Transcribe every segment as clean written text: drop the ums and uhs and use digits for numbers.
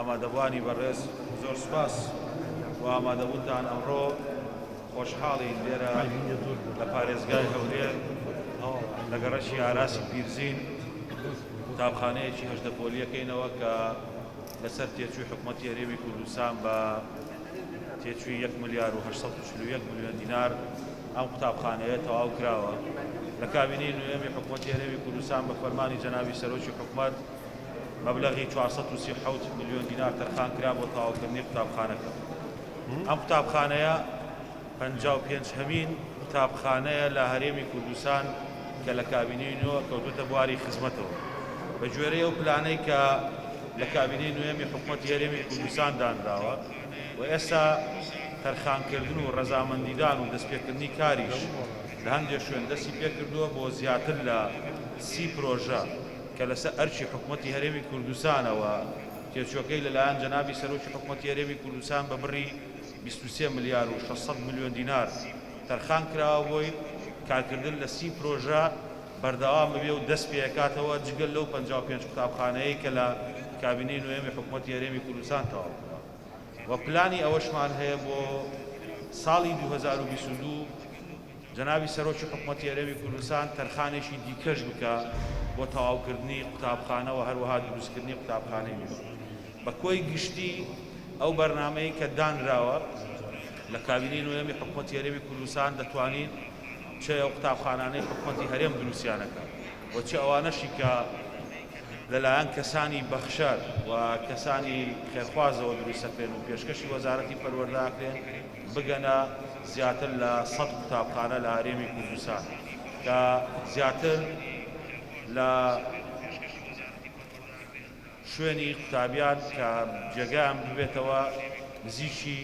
ئامادەبوانی بەڕێز زۆر سوپاس و ئامادەبوونتان ئەمڕۆ خۆشحاڵین لێرە لە پارێزگای هەولێر لە گەڕەشی ئاراسی پیرزین قوتابخانەیەکی هەژدەپۆلیەکەینەوە کە لەسەر تێچووی حکوومەتی هەرێمی کوردستان بە تێچووی 1 ملیار و 841 ملیۆن دینار ئەم قوتابخانەیە تەواو کراوە لە کابینەی نوێمی حکوومەتی هەرێمی کوردستان بە فەرمانی جەنابی سەرۆکی حکوومەت مەبلەغی 437 ملیۆن دینار تەرخان کرا بۆ تەواوکردنی قوتابخانەکە. ئەم قوتابخانەیە 55 هەمین قوتابخانەیە لە هەرێمی کوردستان کە لە کابینەی نوێ کەوتوتە بواری خزمەتەوە بە گوێرەی ئەو پلانەی کە لە کابینەی نوێمی حکوومەتی هەرێمی کوردستان دانراوە و ئێستا تەرخانکردن و ڕەزامەندیدان و دەستپێکردنی کاریش لە هەندێک شوێن دەستی پێکردووە بۆ زیاتر لە 30 پرۆژە کە لەسەر ئەرچی حکوومەتی هەرێمی کوردستانەوە تێچووەکەی لەلایەن جەنابی سەرۆکی حکوومەتی هەرێمی کوردستان بە بڕی 23 ملیار و 600 ملیۆن دینار تەرخان کراوە بۆی کارکردن لە 30 پرۆژە بەردەوام ببێ و دەست پێکاتەوە جگەل لەو 55 قوتابخانەیە کە لە کابینەی نوێمی حکوومەتی هەرێمی کوردستان تەواو کرا و پلانی ئەوەشمان هەیە بۆ ساڵی 2022 جەنابی سەرۆکی حکوومەتی هەرێمی کوردستان تەرخانێکی دیکەش بکە بۆ تەواوکردنی قوتابخانە و هەروەها دروستکردنی قوتابخانەی نوێ بە کۆی گشتی ئەو بەرنامەی کە دانراوە لە کابینەی نوێمی حکوومەتی هەرێمی کوردستان دەتوانین چه ئەو قوتابخانانەی حکوومەتی هەرێم دروستیانەکە و چه ئەوانەشی کە لەلایەن کەسانی بەخشەر و کەسانی خێرخوازەوە دروستەکرێن و پێشکەشی وەزارەتی پەروەردەکرێن بگەنە زیاتر لە 100 قوتابخانە لە هەرێمی کوردستان کە زیاتر لە شوێنی قوتابیان کە جێگایان ببێتەوە نزیکی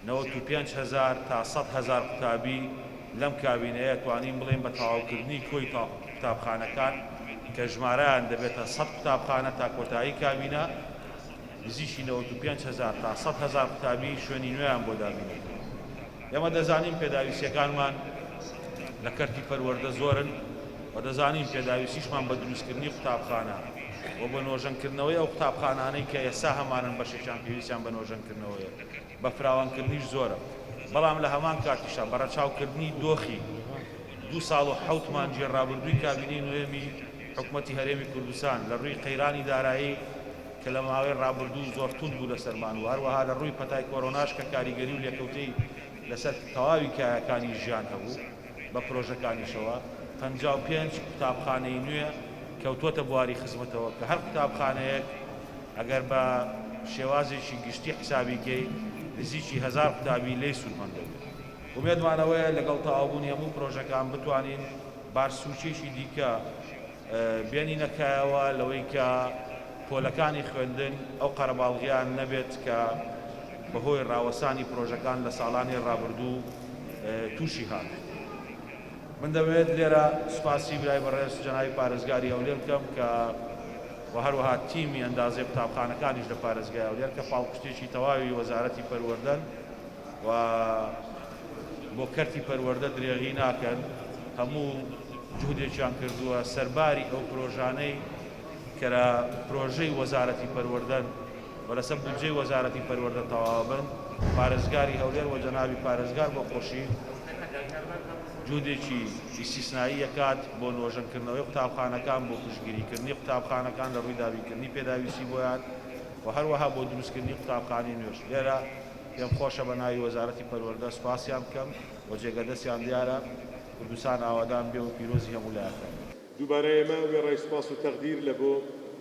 95,000 تا 100,000 قوتابی لەم کابینەیە توانین بڵێن بە تەواوکردنی کۆی قوتابخانەکان کە ژمارەیان دەبێتە 100 قوتابخانە تا کۆتایی کابینە نزیکی 95,000 تا 100,000 قوتابی شوێنی نوێیان بۆ دابینێت. ئێمە دەزانین پێداویستیەکانمان لە کەرتی پەروەردە زۆرن و دەزانین پێداویستیشمان بە دروستکردنی قوتابخانە و بە نۆژەنکردنەوەی ئەو قوتابخانانەی کە ئێستا هەمانن بەشێکیان پێویستیان بە نۆژەنکردنەوەیە بە فراوانکردنیش زۆرە بەڵام لە هەمان کاتیشە بەڕەچاوکردنی دۆخی 2 ساڵ و 7 مانگی ڕابردووی کابینەی نوێمی حکوومەتی هەرێمی کوردستان لە ڕووی قەیرانی دارایی کە لە ماوەی ڕابردوو زۆر توند بوو لەسەرمان و هەروەها لە ڕووی پەتای کۆرۆناش کە کاریگەری و لێکەوتەی لەسەر تەواوی کایەکانی ژیان هەبوو بە پرۆژەکانیشەوە 55 قوتابخانەی نوێ کەوتووەتە بواری خزمەتەوە کە هەر قوتابخانەیەک ئەگەر بە شێوازێکی گشتی حسابیکەی نزیکی 1000 قوتابی لێی سوودمەند دەبێت. ومێدوانەوەیە لەگەڵ تەواوبوونی هەموو پرۆژەکان بتوانین بارسوچێکی دیکە بێنینەکایەوە لەوەی کە پۆلەکانی خوێندن ئەو قەرەباڵغیان نەبێت کە بەهۆی ڕاوەسانی پرۆژەکان لە ساڵانی ڕابردوو تووشی هات. من دەوێت لێرە سوپاسی برای بەڕێز جەنابی پارێزگاری هەولێر بکەم کە و هەروەها تیمی ئەندازێ قوتابخانەکانیش لە پارێزگای هەولێر کە پاڵپشتێکی تەواوی وەزارەتی پەروەردەن و بۆ کەرتی پەروەردە درێغی ناکەن هەموو جهودێکیان کردووە سەرباری ئەو پرۆژانەی کە لە پرۆژەی وەزارەتی پەروەردەن و لەسەر بودجەی وەزارەتی پەروەردە تەواو بن پارێزگاری هەولێر و جەنابی پارێزگار بۆ خۆشی جهودێکی ئیسیسنایی یەکات بۆ نۆژەنکردنەوەی قوتابخانەکان بۆ پشتگیریکردنی قوتابخانەکان لە ڕووی دابینکردنی پێداویستی بۆیان و هەروەها بۆ دروستکردنی قوتابخانەی نوێش. لێرە پێم خۆشە بە ناوی وەزارەتی پەروەردە سوپاسیان بکەم و جێگەدەستیان دیارە کوردستان ئاوادان بێ و پیرۆزی هەموو لایەکان. دووبارە ئێمە وێڕای سوپاس و تەقدیر لە بۆ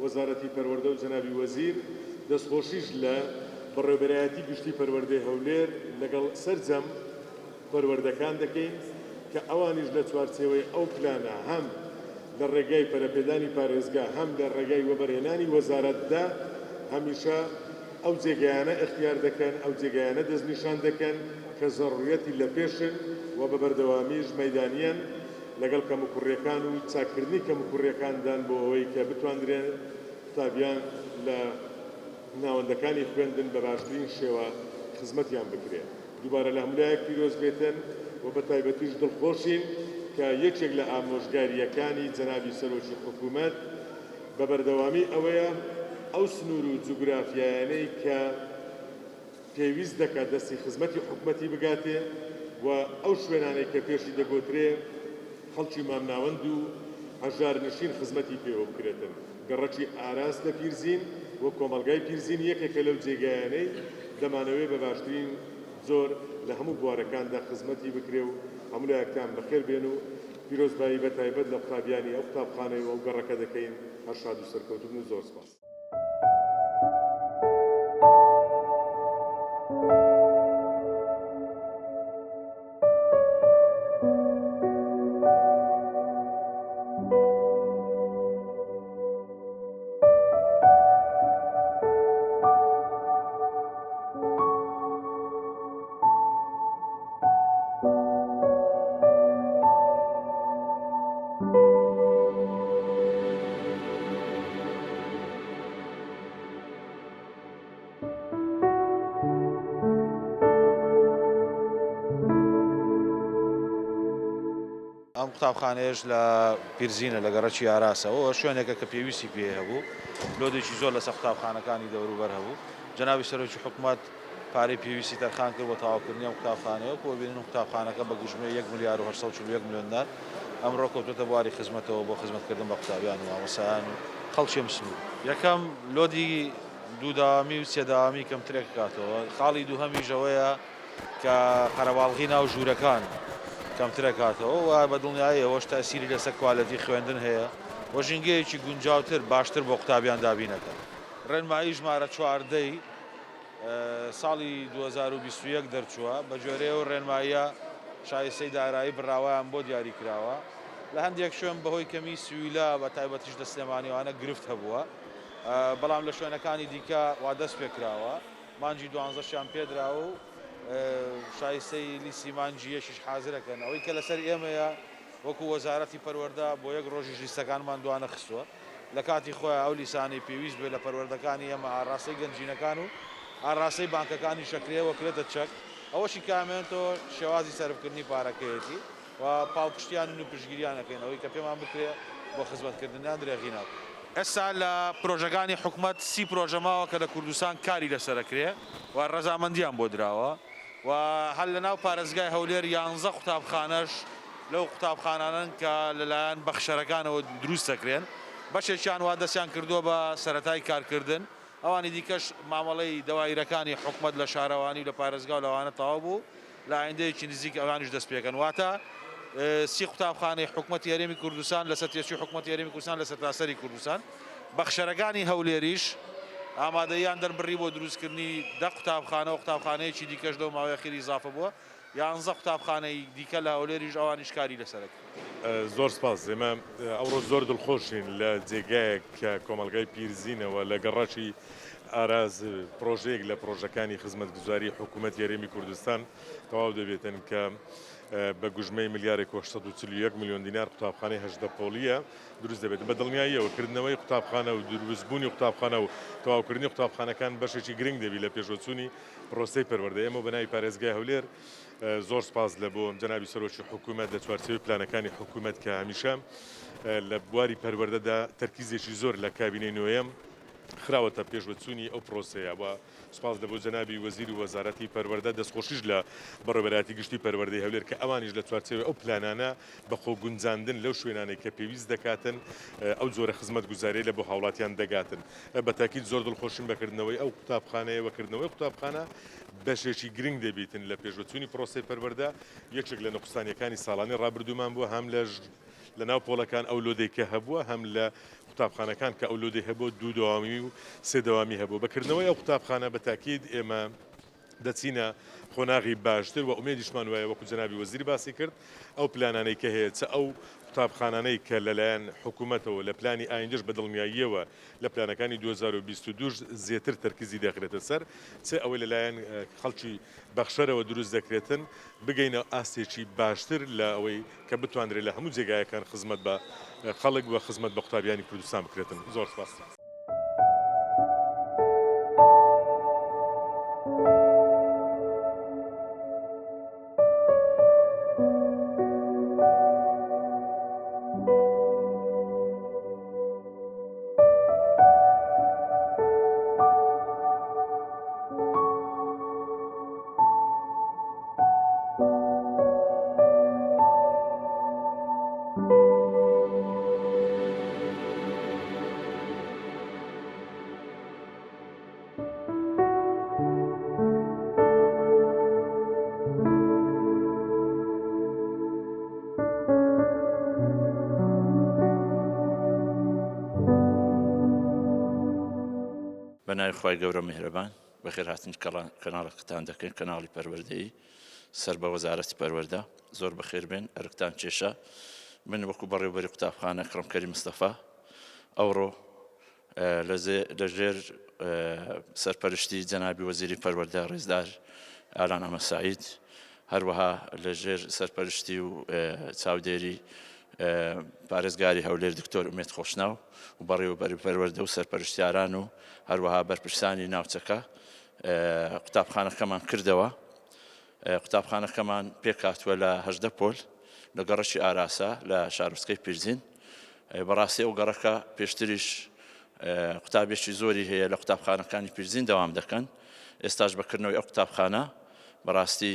وەزارەتی پەروەردە و جەنابی وەزیر دەستخۆشیش لە بەڕێوەبەرایەتی گشتی پەروەردەی هەولێر لەگەڵ سەرجەم پەروەردەکان دەکەین کە ئەوانیش لە چوارچێوەی ئەو پلانە هەم لە ڕێگای پەرەپێدانی پارێزگا هەم لە ڕێگای وەبەرهێنانی وەزارەتدا هەمیشە ئەو جێگایانە اختیار دەکەن ئەو جێگایانە دەستنیشان دەکەن کە زەڕوریەتی لە پێشن و بە بەردەوامیش مەیدانیان لەگەڵ کەموکوڕیەکان و چاکردنی کەموکوڕیەکاندان بۆ ئەوەی کە بتواندرێن قوتابیان لە ناوەندەکانی خوێندن بە باشترین شێوە خزمەتیان بکرێت. دووبارە لە هەمولایەک پیرۆز بێتن و بە تایبەتیش دڵخۆشین کە یەکێک لە ئامۆژگاریەکانی جەنابی سەرۆکی حکوومەت بە بەردەوامی ئەوەیە ئەو سنوور و جوگرافیانەی کە پێویست دەکات دەستی خزمەتی حکوومەتی بگاتێ و ئەو شوێنانەی کە پێشی دەگۆترێ خەڵکی مامناوەند و هەژار نشین خزمەتی پێوە بکرێتن. گەڕەکی ئاراس لە پیرزین و کۆمەلگای پیرزین یەکێکە لەو جێگایانەی دەمانەوێت بە باشترین زۆر لە هەموو بوارەکاندا خزمەتی بکرێ و هەموو لایەکتان بەخێر بێن و پیرۆزبایی بەتایبەت لە قوتابیانی ئەو قوتابخانەی و ئەو گەڕەکە دەکەین. هەر شاد و سەرکەوتوبن و زۆر سپاس. ئەم قوتابخانەیەش لە پیرزینە لە گەڕەکی ئاراسەوە شوێنێکە کە پێویستی پێ هەبوو لۆدێکی زۆر لەسەر قوتابخانەکانی دەوروبەر هەبوو. جەنابی سەرۆکی حکوومەت پارەی پێویستی تەرخان کرد بۆ تەواوکردنی ئەم قوتابخانەیە بۆ ببینن قوتابخانەکە بە گژمەی 1 ملیار و 841 میلیۆن دینار ئەمڕۆ کەوتوتە بواری خزمەتەوە بۆ خزمەتکردن بە قوتابیان و مامۆستایان و خەڵکی مسنوور. یەکەم لۆدی دووداوامی و سێداوامی کەمترێک کاتەوە. خاڵی دووهەمیشەوەیە کە قەرەباڵغی ناو ژوورەکان کەمترە کاتەوە و بە دڵنیایی ئەوەش تاسیری لەسەر کوالەتی خوێندن هەیە و ژینگەیەکی گونجاوتر باشتر بۆ قوتابیان دابینەکەن. ڕێنمایی ژمارە 14 ساڵی 2021 دەرچووە بە جۆرەیە و ڕێنماییە شایستەی دارایی بڕاوایان بۆ دیاری کراوە. لە هەندێک شوێن بەهۆی کەمی سویلا بە تایبەتیش لە سلێمانیوانە گرفت هەبووە، بەڵام لە شوێنەکانی دیکە وا دەست پێکراوە. مانجی 12شیان پێدراوە و شایستەی لیستی مانجیەشیش حازرەکەن. ئەوەی کە لەسەر ئێمەیە وەکو وەزارەتی پەروەردە بۆ یەک ڕۆژی لیستەکانمان دوانە خستووە لە کاتی خۆیان ئەو لیسانەی پێویست بێت لە پەروەردەکانی ئێمە ئاڕاستەی گەنجینەکان و ئاڕاستەی بانکەکانی شەکرەوە کرێتە چەک. ئەوەشی کامێنێتەوە شێوازی سەرفکردنی پارەکەیەتی و پاڵپشتیان و پشگیریانەکەین ئەوەی کە پێمان بکرێ بۆ خزمەتکردنیان درێغی ناکە. ئێستا لە پرۆژەکانی حکوومەت 30 پرۆژە ماوە کە لە کوردستان کاری لەسەرەکرێ و ڕەزامەندیان بۆ دراوە و هەل لە ناو پارێزگای هەولێر 11 قوتابخانەش لەو قوتابخانانن کە لەلایەن بەخشەرەکانەوە دروست دەکرێن. بەشێکیان وا دەستیان کردووە بە سەرەتای کارکردن، ئەوانی دیکەش مامەڵەی دەوایرەکانی حکوومەت لە شارەوانی لە پارێزگا و لەوانە تەواو بوو لە ئایندەیەکی نزیک ئەوانیش دەست پێکەن. واتە 30 قوتابخانەی حکوومەتی هەرێمی کوردستان لەسەر تێچووی حکوومەتی هەرێمی کوردستان لە سەرتاسەری کوردستان. بەخشەرەکانی هەولێریش ئامادەیان دەربڕی بۆ دروستکردنی 10 قوتابخانە و قوتابخانەیەکی دیکەش لەو ماوەی ئەخیری ئیزافە بووە. 11 قوتابخانەی دیکە لە هەولێریش ئەوانیش کاری لەسەرەکە. زۆر سپاس. ئێمە ئەوڕۆ زۆر دڵخۆشین لە جێگایەک کە کۆمەلگای پیرزینەوە لە گەڕەکی ئاراز پرۆژەیەک لە پرۆژەکانی خزمەتگوزاری حکوومەت هەرێمی کوردستان تەواو دەبێتن کە بە گوژمەی ملیارێک 841 میلیۆن دینار قوتابخانەی هەژدە پۆلیە دروست دەبێت. بە دڵنیاییەوە کردنەوەی قوتابخانە و دروستبوونی قوتابخانە و تەواوکردنی قوتابخانەکان بەشێکی گرنگ دەبی لە پێشوەچوونی پرۆسەی پەروەردە. ئێمە بەناوی پارێزگای هەولێر زۆر سپاس لە بۆ جەنابی سەرۆکی حکوومەت لە چوارچێوەی پلانەکانی حکوومەت کە هەمیشە لە بواری پەروەردەدا تەرکیزێکی زۆر لە کابینەی نوێیەم خراوەتە پێشوەچوونی ئەو پرۆسەیە. و سپاس لە بۆ جەنابی وەزیر و وەزارەتی پەروەردە دەستخۆشیش لە بەڕێوەبەراتی گشتی پەروەردەی هەولێر کە ئەوانیش لە چوارچێوەی ئەو پلانانە بەخۆ گونجاندن لەو شوێنانەی کە پێویست دەکاتن ئەو جۆرە خزمەتگوزاری لە بۆ هاوڵاتیان دەگاتن. بە تاکید زۆر دڵخۆشین بەکردنەوەی ئەو قوتابخانەیە وەکردنەوەی قوتابخانە بەشێکی گرنگ دەبیتن لە پێشوەچوونی پرۆسەی پەروەردە. یەکێک لە نەخستانیەکانی ساڵانی ڕابردوومان بووە هەم لە ناو پۆڵەکان ئەو لۆدەی کە هەبووە هەم لە قوتابخانەکان کە ئەو لۆدەی هەبوو دوو دەوامی و سێ دەوامی هەبوو. بەکردنەوەی ئەو قوتابخانە بە تاکید ئێمە دەچینە خۆناغی باشتر و ئومێدیشمان وایە وەکو جەنابی وەزیر باسی کرد ئەو پلانانەی کە هەیە چ ئەو قوتابخانانەی کە لەلایەن حکوومەتەوە لە پلانی ئایندەش بە دڵنیاییەوە لە پلانەکانی 2022 زیاتر تەرکیزی دەخرێتە سەر چ ئەوەی لەلایەن خەڵکی بەخشەرەوە دروست دەکرێتن بگەینە ئاستێکی باشتر لە ئەوەی کە بتوانرێت لە هەموو جێگایەکان خزمەت بە خەڵک و خزمەت بە قوتابیانی کوردستان بکرێتن. زۆر سپاس. بەناوی خی گەورە میهرەبان بەخێر هاتن کەناڵەکەتان دەکەین کەناڵی پەروەردەیی سەر بە وەزارەتی پەروەردە زۆر بەخێر بێن ئەرکتان کێشە من وەکو بەڕێوەبەری قوتابخانە کڕمکەری مستەفا ئەوڕۆ لەژێر سەرپەرشتی جەنابی وەزیری پەروەردە ڕێزدار ئالان ئەمەساعید هەروەها لەژێر سەرپەرشتی و چاودێری پارێزگاری هەولێر دکتۆر ئومێد خۆشناو و بەڕێوەبەری پەروەردە و سەرپەرشتیاران و هەروەها بەرپرسانی ناوچەکە قوتابخانەکەمان کردەوە قوتابخانەکەمان پێکاتووە لە 18 پۆل لە گەڕەشی ئاراسا لە شارۆچکەی پیرزین بەڕاستی ئەو گەڕەکە پێشتریش قوتابێکی زۆری هەیە لە قوتابخانەکانی پیرزین دەوام دەکەن ئێستاش بەکردنەوەی ئەو قوتابخانە بەڕاستی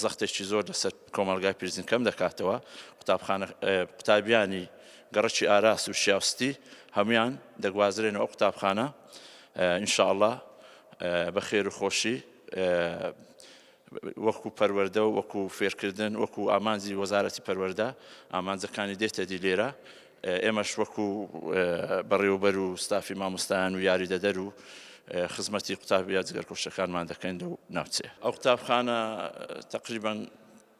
زەختێکی زۆر لەسەر کۆمەلگای پیرزین کەم دەکاتەوە قوتابیانی گەڕەکی ئاراس و شیاوستی هەمویان دەگوازرێنەوە ئەو قوتابخانە ئینشاءڵڵا بە خێر و خۆشی وەکو پەروەردە و وەکو فێرکردن وەکو ئامانجی وەزارەتی پەروەردە ئامانجەکانی دێتە دی لێرە ئێمەش وەکو بەڕێوەبەر و ستافی مامۆستایان و یاریدەدەر و خزمەتی قوتابی جگەرگۆشتەکانمان دەکەین لەو ناوچەیە ئەو قوتابخانە تقریباً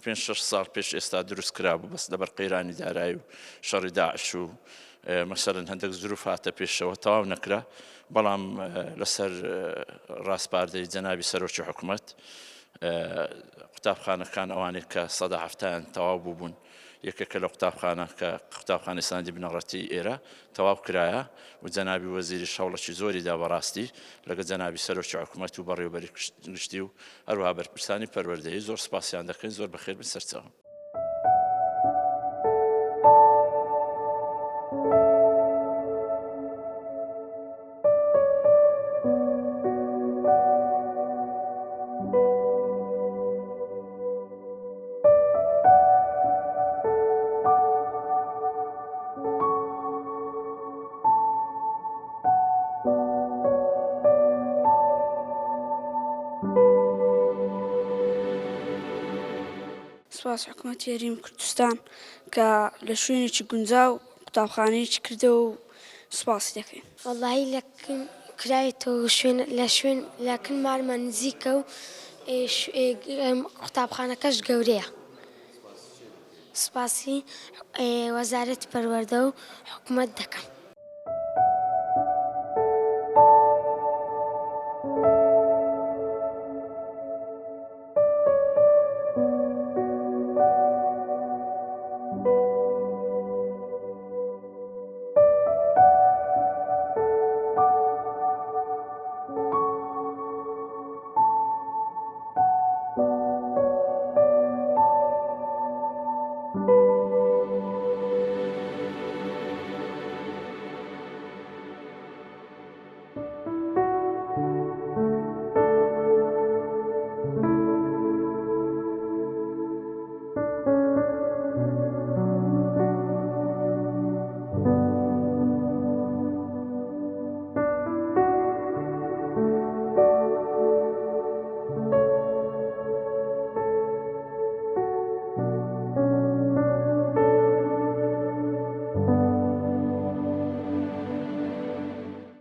5-6 ساڵ پێش ئێستا دروست کرابوو بەس لەبەر قەیرانی دارایی و شەڕی داعش و مەسەلەن هەندێک زروف هاتە پێشەوە تەواو نەکرا بەڵام لەسەر ڕاستپاردەی جەنابی سەرۆکی حکوومەت قوتابخانەکان ئەوانەی کە 170 تەواو بووبوون یەکێکە لە قوتابخانە کە قوتابخانەی ساندی بنەڕەتی ئێرە تەواو کرایە و جەنابی وەزیری شەوڵەکی زۆریدا بەڕاستی لەگە جەنابی سەرۆکی حکوومەت و بەڕێوەبەری گشتی و هەروەها بەرپرسانی پەروەردەیی زۆر سپاسیان دەکەین زۆر بەخێر بن سەرچاوم سپاس حکوومەتی هەرێمی کوردستان کە لە شوێنێکی گونجاو قوتابخانەیەکی کردەوە و سپاسی دەکەین وەڵاهی کرایەتەوە لە شوێن لەکن مارمە نزیکە و قوتابخانەکەش گەورەیە سپاسی وەزارەتی پەروەردە و حکوومەت دەکەم